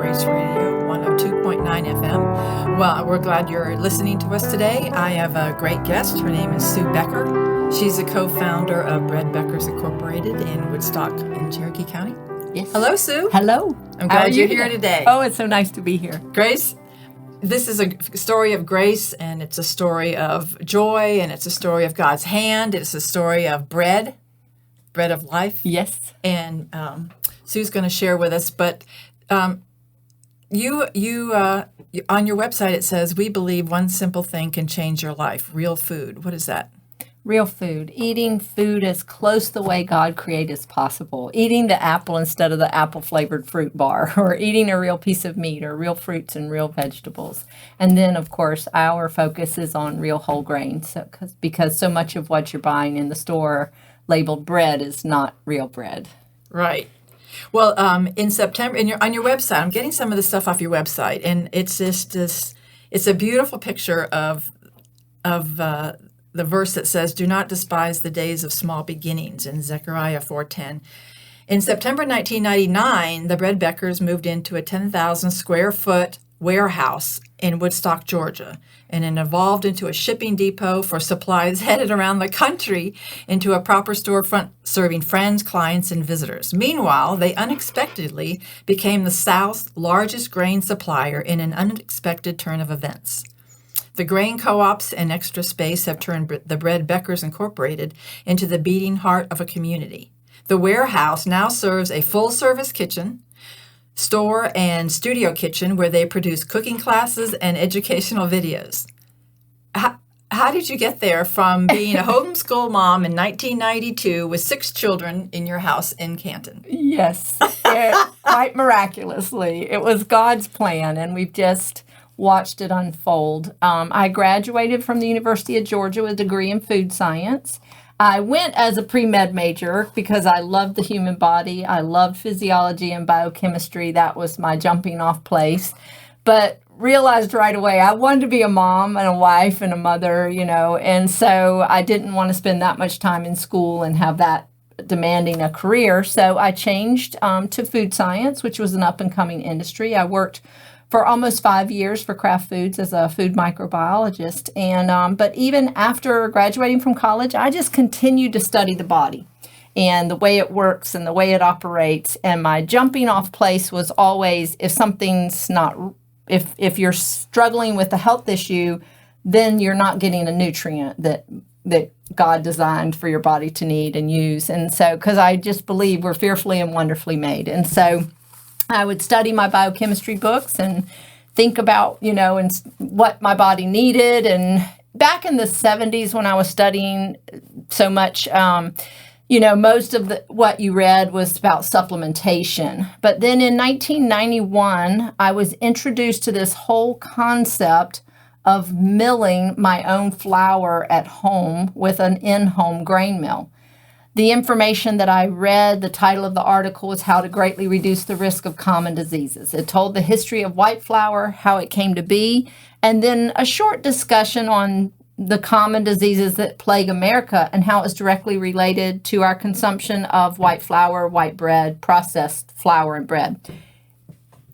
Grace Radio 102.9 FM. Well, we're glad you're listening to us today. I have a great guest. Her name is Sue Becker. She's a co-founder of Bread Beckers Incorporated in Woodstock in Cherokee County. Yes. Hello, Sue. Hello. I'm glad you're here today. Oh, it's so nice to be here. Grace, this is a story of grace, and it's a story of joy, and it's a story of God's hand. It's a story of bread of life. Yes. And Sue's going to share with us, but you on your website it says, we believe one simple thing can change your life. Real food. What is that? Real food. Eating food as close the way God created as possible. Eating the apple instead of the apple-flavored fruit bar, or eating a real piece of meat, or real fruits and real vegetables. And then, of course, our focus is on real whole grains, because so much of what you're buying in the store labeled bread is not real bread. Right. Well, in September, on your website, I'm getting some of the stuff off your website, and it's just this. It's a beautiful picture of the verse that says, "Do not despise the days of small beginnings," in Zechariah 4:10. In September 1999, the Bread Beckers moved into a 10,000 square foot warehouse in Woodstock, Georgia, and it evolved into a shipping depot for supplies headed around the country into a proper storefront serving friends, clients, and visitors. Meanwhile, they unexpectedly became the South's largest grain supplier in an unexpected turn of events. The grain co-ops and extra space have turned the Bread Beckers Incorporated into the beating heart of a community. The warehouse now serves a full-service kitchen, store, and studio kitchen where they produce cooking classes and educational videos. How did you get there from being a homeschool mom in 1992 with 6 children in your house in Canton? Yes, quite miraculously. It was God's plan, and we've just watched it unfold. I graduated from the University of Georgia with a degree in food science. I went as a pre-med major because I loved the human body. I loved physiology and biochemistry. That was my jumping off place. But realized right away I wanted to be a mom and a wife and a mother, and so I didn't want to spend that much time in school and have that demanding a career. So I changed to food science, which was an up-and-coming industry. I worked for almost 5 years for Kraft Foods as a food microbiologist. And but even after graduating from college, I just continued to study the body and the way it works and the way it operates. And my jumping off place was always, if you're struggling with a health issue, then you're not getting a nutrient that God designed for your body to need and use. And so, because I just believe we're fearfully and wonderfully made. And so I would study my biochemistry books and think about, and what my body needed. And back in the 70s when I was studying so much, most of what you read was about supplementation. But then in 1991, I was introduced to this whole concept of milling my own flour at home with an in-home grain mill. The information that I read, the title of the article was How to Greatly Reduce the Risk of Common Diseases. It told the history of white flour, how it came to be, and then a short discussion on the common diseases that plague America and how it's directly related to our consumption of white flour, white bread, processed flour and bread.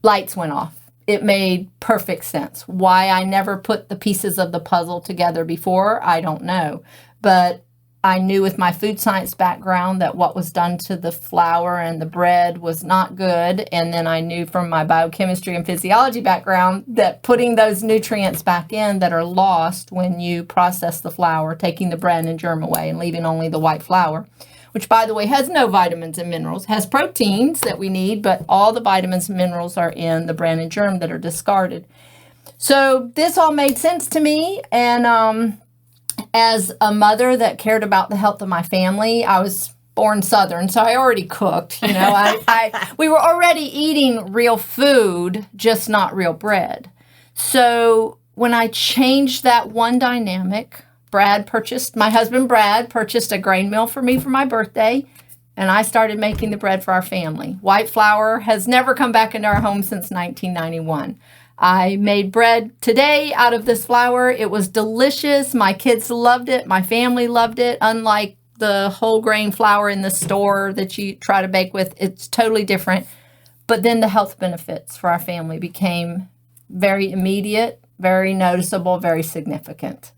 Lights went off. It made perfect sense. Why I never put the pieces of the puzzle together before, I don't know. But I knew with my food science background that what was done to the flour and the bread was not good. And then I knew from my biochemistry and physiology background that putting those nutrients back in that are lost when you process the flour, taking the bran and germ away and leaving only the white flour, which, by the way, has no vitamins and minerals, has proteins that we need, but all the vitamins and minerals are in the bran and germ that are discarded. So this all made sense to me. And as a mother that cared about the health of my family, I was born Southern, so I already cooked. We were already eating real food, just not real bread. So when I changed that one dynamic, my husband Brad purchased a grain mill for me for my birthday, and I started making the bread for our family. White flour has never come back into our home since 1991. I made bread today out of this flour. It was delicious. My kids loved it. My family loved it. Unlike the whole grain flour in the store that you try to bake with, it's totally different. But then the health benefits for our family became very immediate, very noticeable, very significant.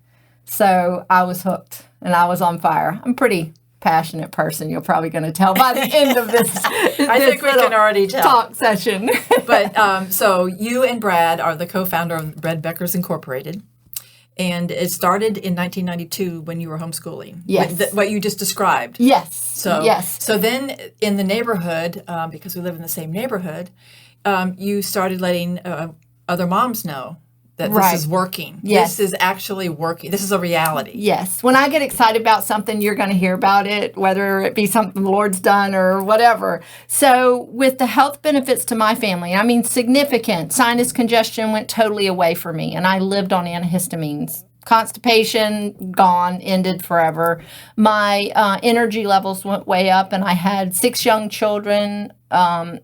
So I was hooked and I was on fire. I'm a pretty passionate person. You're probably going to tell by the end of this. I think we can already tell. Talk session. But so you and Brad are the co-founder of Bread Beckers Incorporated. And it started in 1992 when you were homeschooling. Yes. What you just described. Yes. So then in the neighborhood, because we live in the same neighborhood, you started letting other moms know that this is working. Yes. This is actually working. This is a reality. Yes. When I get excited about something, you're going to hear about it, whether it be something the Lord's done or whatever. So with the health benefits to my family, I mean, significant. Sinus congestion went totally away for me, and I lived on antihistamines. Constipation, gone, ended forever. My energy levels went way up, and I had 6 young children. 5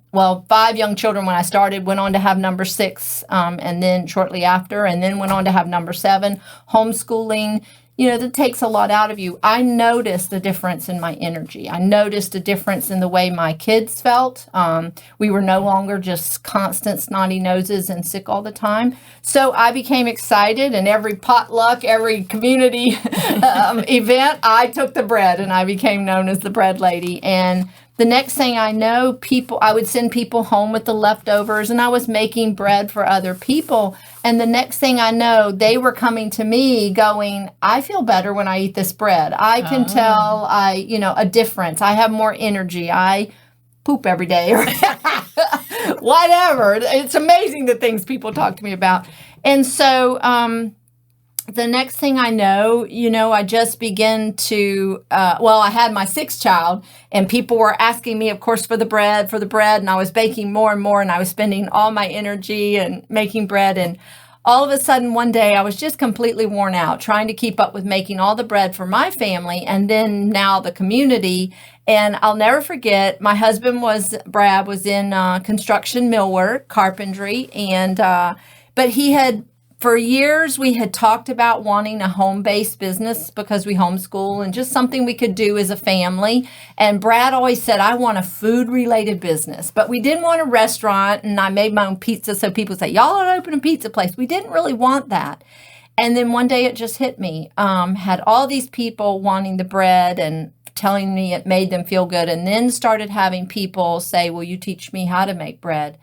young children when I started, went on to have number 6, and then shortly after, and then went on to have number 7. Homeschooling, that takes a lot out of you. I noticed a difference in my energy. I noticed a difference in the way my kids felt. We were no longer just constant snotty noses and sick all the time. So I became excited, and every potluck, every community event, I took the bread, and I became known as the bread lady. And the next thing I know, I would send people home with the leftovers, and I was making bread for other people. And the next thing I know, they were coming to me going, I feel better when I eat this bread. I can tell a difference. I have more energy. I poop every day or whatever. It's amazing the things people talk to me about. And so, the next thing I know, I just began to, I had my 6th child, and people were asking me, of course, for the bread, and I was baking more and more, and I was spending all my energy and making bread, and all of a sudden one day I was just completely worn out trying to keep up with making all the bread for my family and then now the community. And I'll never forget, my husband Brad was in construction, millwork, carpentry, and but he had, for years, we had talked about wanting a home-based business because we homeschool and just something we could do as a family. And Brad always said, I want a food-related business. But we didn't want a restaurant, and I made my own pizza, so people say, y'all ought to open a pizza place. We didn't really want that. And then one day it just hit me. Had all these people wanting the bread and telling me it made them feel good, and then started having people say, will you teach me how to make bread?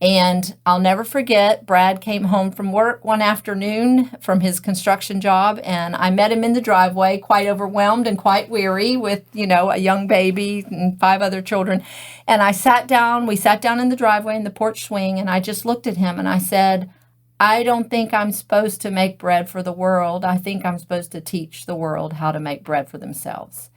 And I'll never forget, Brad came home from work one afternoon from his construction job, and I met him in the driveway, quite overwhelmed and quite weary with, a young baby and 5 other children. And we sat down in the driveway in the porch swing, and I just looked at him and I said, I don't think I'm supposed to make bread for the world. I think I'm supposed to teach the world how to make bread for themselves.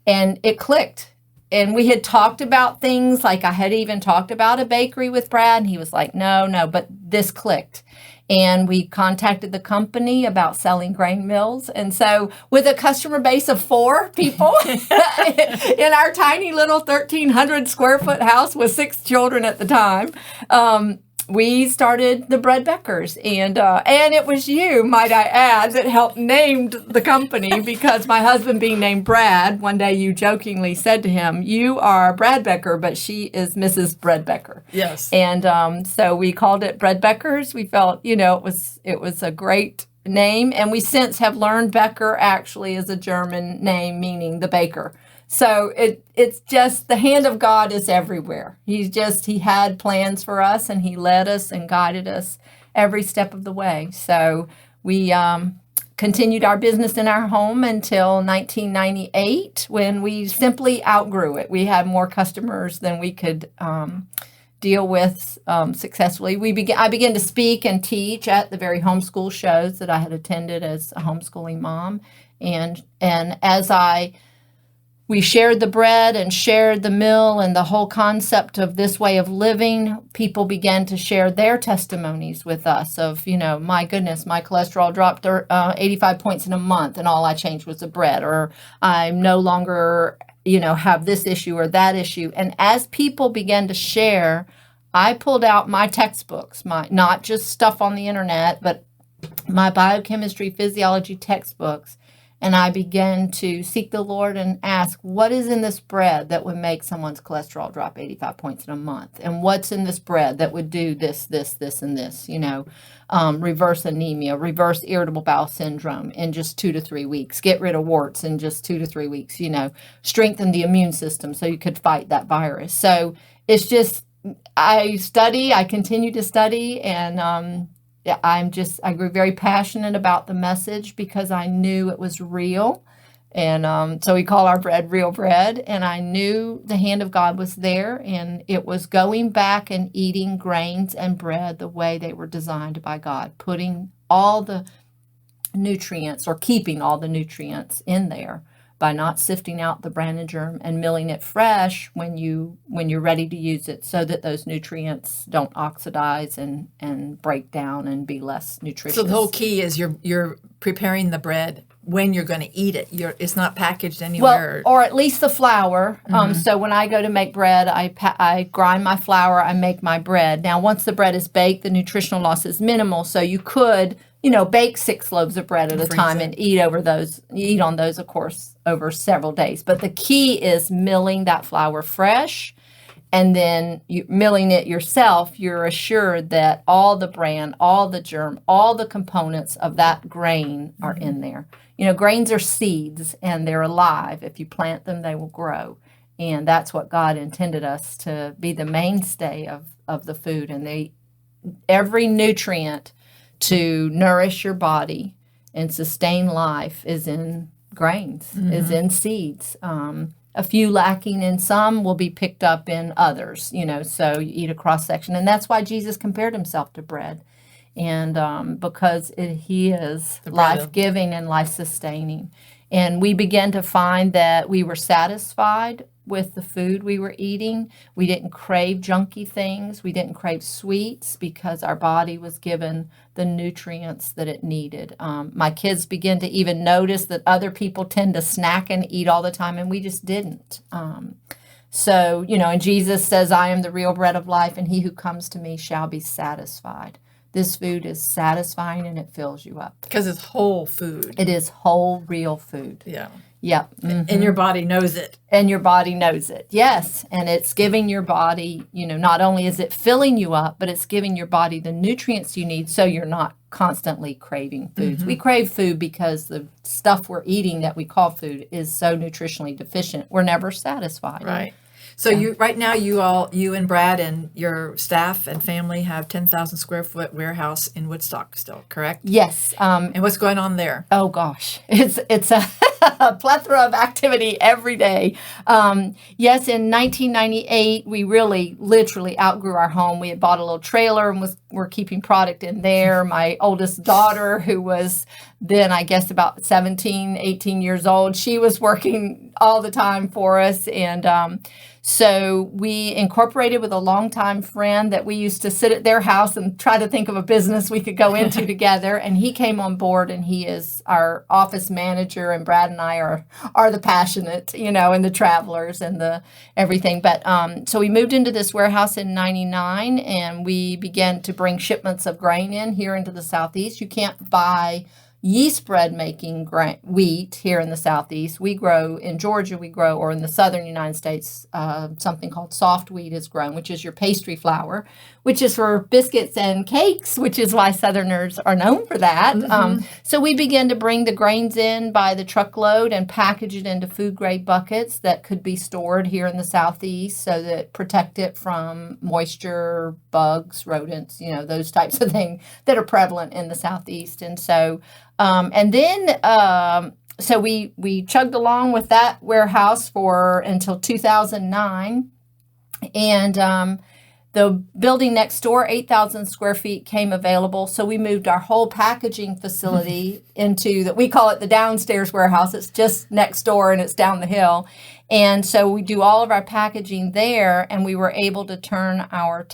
And it clicked. And we had talked about things, like I had even talked about a bakery with Brad, and he was like, no, but this clicked. And we contacted the company about selling grain mills. And so with a customer base of 4 people in our tiny little 1,300 square foot house with 6 children at the time, we started the Bread Beckers, and it was you, might I add, that helped named the company, because my husband being named Brad, one day you jokingly said to him, you are Brad Becker, but she is Mrs. Bread Becker. Yes. And so we called it Bread Beckers. We felt, it was a great name, and we since have learned Becker actually is a German name meaning the baker. So it's just the hand of God is everywhere. He had plans for us, and he led us and guided us every step of the way. So we continued our business in our home until 1998, when we simply outgrew it. We had more customers than we could deal with successfully. I began to speak and teach at the very homeschool shows that I had attended as a homeschooling mom, and as we shared the bread and shared the mill and the whole concept of this way of living, people began to share their testimonies with us of, my goodness, my cholesterol dropped 85 points in a month, and all I changed was the bread, or I'm no longer, have this issue or that issue. And as people began to share, I pulled out my textbooks, not just stuff on the internet, but my biochemistry, physiology textbooks, And I began to seek the Lord and ask, what is in this bread that would make someone's cholesterol drop 85 points in a month? And what's in this bread that would do this, this, this, and this, reverse anemia, reverse irritable bowel syndrome in just 2 to 3 weeks, get rid of warts in just 2 to 3 weeks, strengthen the immune system so you could fight that virus. So it's just, I continue to study, and I grew very passionate about the message because I knew it was real. And so we call our bread real bread. And I knew the hand of God was there, and it was going back and eating grains and bread the way they were designed by God, putting all the nutrients or keeping all the nutrients in there by not sifting out the bran and germ and milling it fresh when you're ready to use it, so that those nutrients don't oxidize and break down and be less nutritious. So the whole key is you're preparing the bread when you're going to eat it. It's not packaged anywhere. Well, or at least the flour. So when I go to make bread, I grind my flour, I make my bread. Now, once the bread is baked, the nutritional loss is minimal, so you could bake 6 loaves of bread at a time and eat on those, of course, over several days. But the key is milling that flour fresh, and then milling it yourself. You're assured that all the bran, all the germ, all the components of that grain are in there. Grains are seeds, and they're alive. If you plant them, they will grow. And that's what God intended us to be, the mainstay of the food. And every nutrient to nourish your body and sustain life is in grains, is in seeds. A few lacking in some will be picked up in others, so you eat a cross section. And that's why Jesus compared himself to bread. And because he is life-giving and life-sustaining. And we began to find that we were satisfied with the food we were eating. We didn't crave junky things. We didn't crave sweets because our body was given the nutrients that it needed. My kids began to even notice that other people tend to snack and eat all the time, and we just didn't. So, and Jesus says, I am the real bread of life, and he who comes to me shall be satisfied. This food is satisfying, and it fills you up. Because it's whole food. It is whole, real food. Yeah. Yep. And your body knows it. And your body knows it. Yes. And it's giving your body, not only is it filling you up, but it's giving your body the nutrients you need so you're not constantly craving foods. We crave food because the stuff we're eating that we call food is so nutritionally deficient. We're never satisfied. Right. So right now you and Brad and your staff and family have 10,000 square foot warehouse in Woodstock still, correct? Yes. And what's going on there? Oh gosh, it's a plethora of activity every day. Yes, in 1998 we really literally outgrew our home. We had bought a little trailer and we're keeping product in there. My oldest daughter, who was then I guess about 17, 18 years old, she was working all the time for us. And so we incorporated with a longtime friend that we used to sit at their house and try to think of a business we could go into together. And he came on board, and he is our office manager, and Brad and I are the passionate, and the travelers and the everything. But so we moved into this warehouse in 99, and we began to bring shipments of grain in here into the Southeast. You can't buy yeast bread making wheat here in the Southeast. We grow in Georgia, or in the southern United States, something called soft wheat is grown, which is your pastry flour, which is for biscuits and cakes, which is why Southerners are known for that. So we began to bring the grains in by the truckload and package it into food grade buckets that could be stored here in the Southeast so that protect it from moisture, bugs, rodents, those types of things that are prevalent in the Southeast. And so so we chugged along with that warehouse until 2009. And the building next door, 8,000 square feet, came available. So we moved our whole packaging facility into we call it the downstairs warehouse. It's just next door and it's down the hill. And so we do all of our packaging there, and we were able to turn our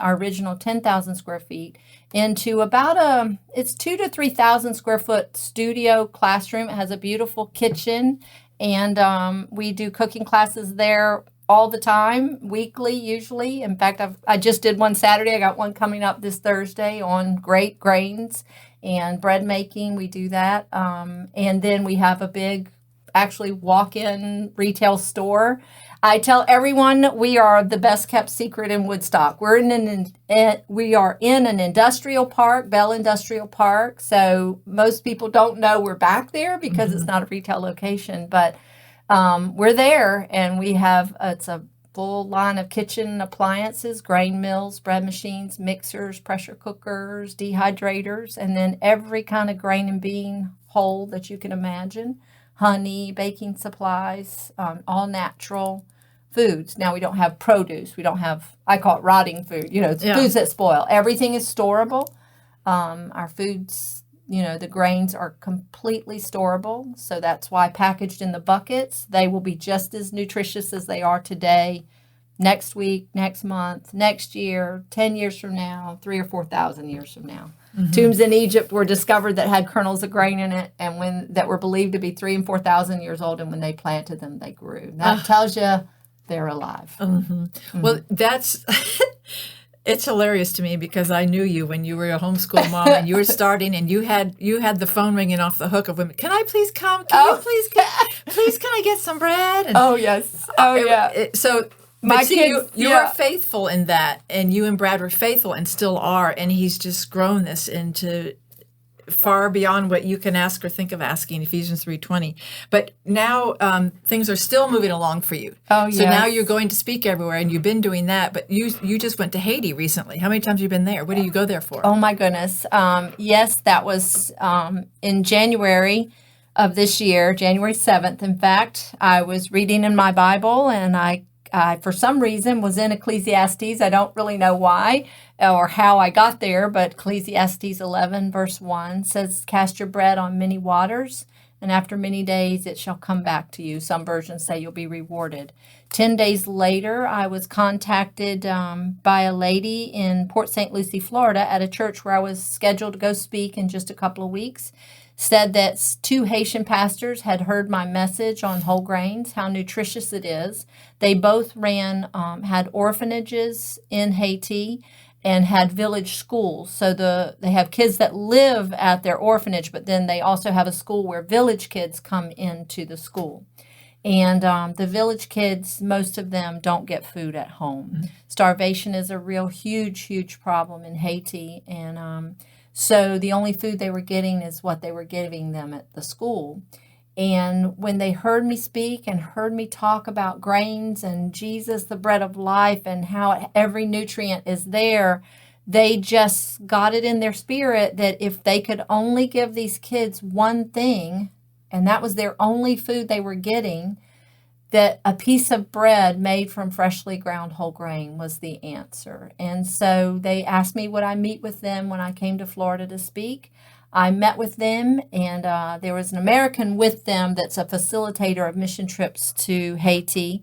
original 10,000 square feet into about it's 2,000 to 3,000 square foot studio classroom. It has a beautiful kitchen, and we do cooking classes there all the time, weekly usually. In fact, I just did one Saturday. I got one coming up this Thursday on great grains. and bread making. We do that. And then we have a big, actually walk-in retail store. I tell everyone we are the best kept secret in Woodstock. We are in an industrial park, Bell Industrial Park. So most people don't know we're back there because it's not a retail location, but we're there, and we have it's a full line of kitchen appliances, grain mills, bread machines, mixers, pressure cookers, dehydrators, and then every kind of grain and bean hole that you can imagine. Honey, baking supplies, all natural foods. Now we don't have produce. We don't have, I call it rotting food. It's foods that spoil. Everything is storable. Our foods, the grains are completely storable. So that's why packaged in the buckets, they will be just as nutritious as they are today, next week, next month, next year, 10 years from now, 3,000 or 4,000 years from now. Tombs in Egypt were discovered that had kernels of grain in it, and that were believed to be 3,000 and 4,000 years old. And when they planted them, they grew. That tells you they're alive. Well, that's it's hilarious to me because I knew you when you were a homeschool mom and you were starting, and you had the phone ringing off the hook of women. Can I please come? Can you please can I get some bread? And, yes. Yeah. So. My kids, you yeah. were faithful in that, and you and Brad were faithful and still are, and he's just grown this into far beyond what you can ask or think of asking, Ephesians 3:20. But now things are still moving along for you. Oh, so now you're going to speak everywhere, and you've been doing that, but you just went to Haiti recently. How many times have you been there? What do you go there for? Oh, my goodness. Yes, that was in January of this year, January 7th. In fact, I was reading in my Bible, and I for some reason, was in Ecclesiastes. I don't really know why or how I got there, but Ecclesiastes 11, verse 1 says, "Cast your bread on many waters, and after many days it shall come back to you." Some versions say you'll be rewarded. 10 days later, I was contacted by a lady in Port St. Lucie, Florida, at a church where I was scheduled to go speak in just a couple of weeks. Said that 2 Haitian pastors had heard my message on whole grains, how nutritious it is. They both had orphanages in Haiti and had village schools. So they have kids that live at their orphanage, but then they also have a school where village kids come into the school. And the village kids, most of them don't get food at home. Starvation is a real huge problem in Haiti, and so the only food they were getting is what they were giving them at the school. And when they heard me speak and heard me talk about grains and Jesus, the bread of life, and how every nutrient is there, they just got it in their spirit that if they could only give these kids one thing, and that was their only food they were getting, that a piece of bread made from freshly ground whole grain was the answer. And so they asked me would I meet with them when I came to Florida to speak. I met with them, and there was an American with them that's a facilitator of mission trips to Haiti.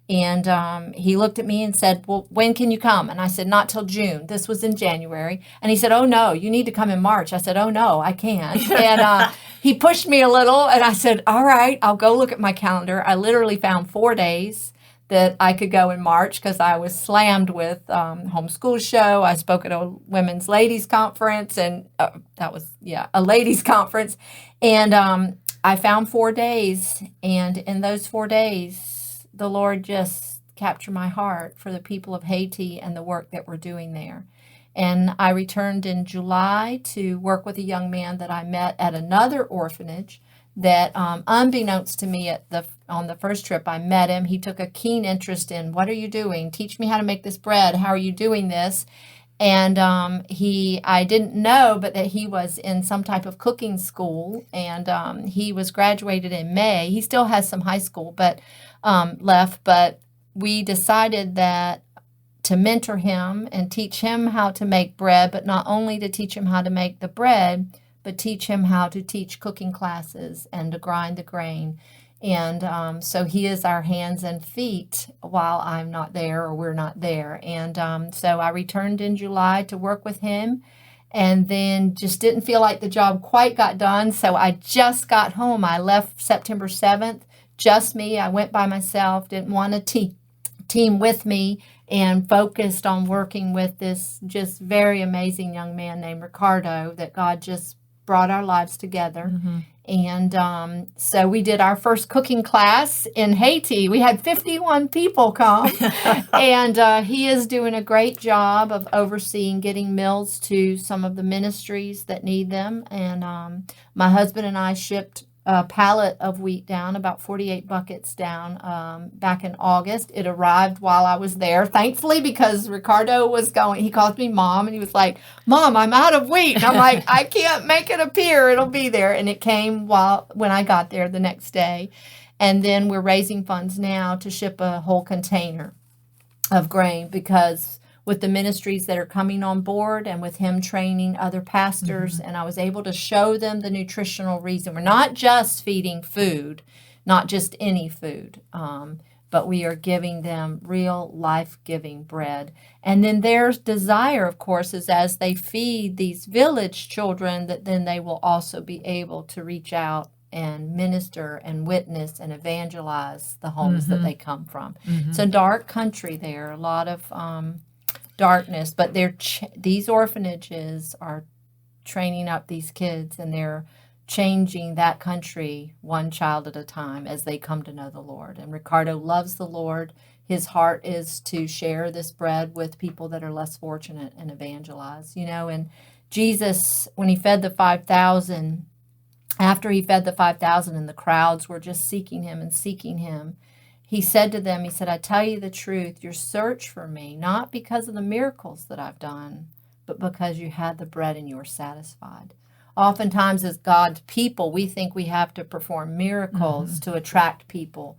And he looked at me and said, "Well, when can you come?" And I said, "Not till June." This was in January. And he said, "Oh, no, you need to come in March." I said, "Oh, no, I can't." And he pushed me a little, and I said, "All right, I'll go look at my calendar." I literally found 4 days that I could go in March because I was slammed with homeschool show. I spoke at a women's ladies conference, and that was, a ladies conference. And I found 4 days, and in those 4 days, the Lord just captured my heart for the people of Haiti and the work that we're doing there. And I returned in July to work with a young man that I met at another orphanage that, unbeknownst to me on the first trip, I met him. He took a keen interest in, "What are you doing? Teach me how to make this bread. How are you doing this?" And I didn't know, but that he was in some type of cooking school, and he was graduated in May. He still has some high school left, but we decided that to mentor him and teach him how to make bread, but not only to teach him how to make the bread, but teach him how to teach cooking classes and to grind the grain. And so he is our hands and feet while I'm not there or we're not there. And so I returned in July to work with him, and then just didn't feel like the job quite got done. So I just got home. I left September 7th, just me. I went by myself, didn't want a team with me, and focused on working with this just very amazing young man named Ricardo that God just brought our lives together. And so we did our first cooking class in Haiti. We had 51 people come. And he is doing a great job of overseeing getting meals to some of the ministries that need them. And my husband and I shipped a pallet of wheat down, about 48 buckets down, back in August. It arrived while I was there, thankfully, because Ricardo was going. He called me Mom, and he was like, Mom, I'm out of wheat. And I'm like, I can't make it appear. It'll be there. And it came when I got there the next day. And then we're raising funds now to ship a whole container of grain, because with the ministries that are coming on board and with him training other pastors, and I was able to show them the nutritional reason. We're not just feeding food, not just any food, but we are giving them real life-giving bread. And then their desire, of course, is as they feed these village children, that then they will also be able to reach out and minister and witness and evangelize the homes that they come from. It's a dark country there, a lot of darkness, but these orphanages are training up these kids, and they're changing that country one child at a time as they come to know the Lord. And Ricardo loves the Lord. His heart is to share this bread with people that are less fortunate and evangelize. And Jesus, when he fed the 5,000, after he fed the 5,000 and the crowds were just seeking him, he said to them, he said, I tell you the truth, your search for me, not because of the miracles that I've done, but because you had the bread and you were satisfied. Oftentimes as God's people, we think we have to perform miracles to attract people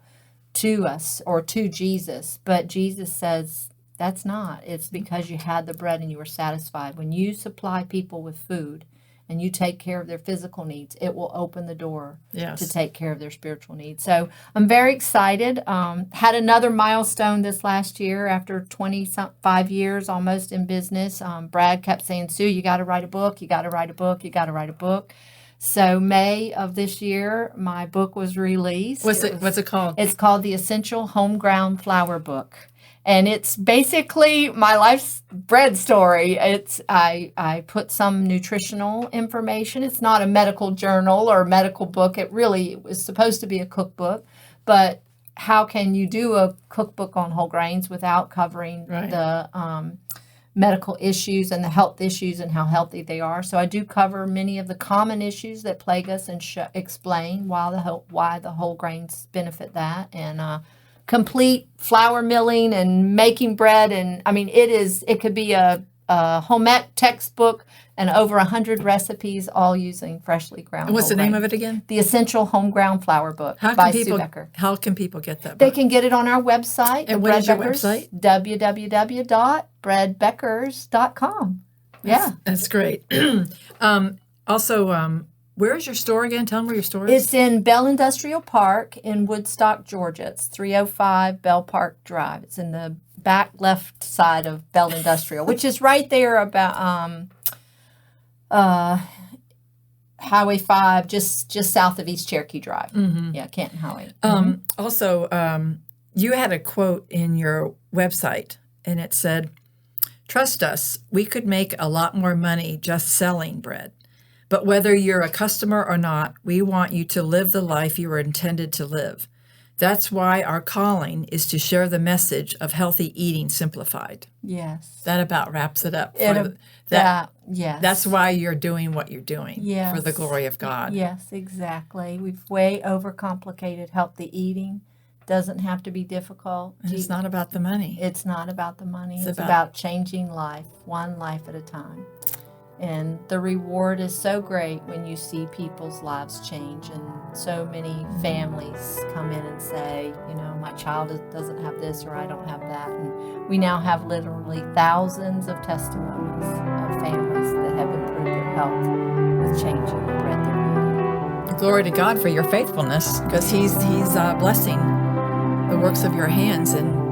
to us or to Jesus. But Jesus says, that's not. It's because you had the bread and you were satisfied. When you supply people with food, and you take care of their physical needs, it will open the door to take care of their spiritual needs. So I'm very excited. Had another milestone this last year after 25 years almost in business. Brad kept saying, Sue, you got to write a book. You got to write a book. You got to write a book. So May of this year, my book was released. What's it called? It's called The Essential Homegrown Flour Book. And it's basically my life's bread story. I put some nutritional information. It's not a medical journal or a medical book. It really was supposed to be a cookbook. But how can you do a cookbook on whole grains without covering the medical issues and the health issues and how healthy they are? So I do cover many of the common issues that plague us and explain why the whole grains benefit that, and complete flour milling and making bread. And I mean, it could be a home ec textbook and over 100 recipes, all using freshly ground. And what's the grain. name of it again? The Essential Homegrown Flour Book by Sue Becker. How can people get that book? They can get it on our website. And what is your website? www.breadbeckers.com. Yeah. That's great. Also, where is your store again? Tell them where your store is. It's in Bell Industrial Park in Woodstock, Georgia. It's 305 Bell Park Drive. It's in the back left side of Bell Industrial, which is right there about Highway 5, just south of East Cherokee Drive. Yeah, Canton Highway. Also, you had a quote in your website, and it said, "Trust us, we could make a lot more money just selling bread. But whether you're a customer or not, we want you to live the life you were intended to live. That's why our calling is to share the message of healthy eating simplified." Yes. That about wraps it up. Yes. That's why you're doing what you're doing, Yes. for the glory of God. Yes, exactly. We've way overcomplicated healthy eating. Doesn't have to be difficult. And it's not about the money. It's not about the money. It's about changing life, one life at a time. And the reward is so great when you see people's lives change, and so many families come in and say, my child doesn't have this, or I don't have that. And we now have literally thousands of testimonies of families that have improved their health with changing the bread they're eating. Glory to God for your faithfulness, because He's blessing the works of your hands in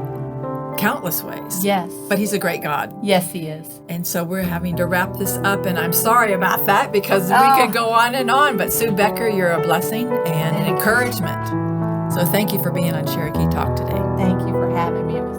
countless ways. Yes. But He's a great God. Yes, He is. And so we're having to wrap this up, and I'm sorry about that, because we could go on and on. But Sue Becker, you're a blessing and an encouragement. So thank you for being on Cherokee Talk today. Thank you for having me. It was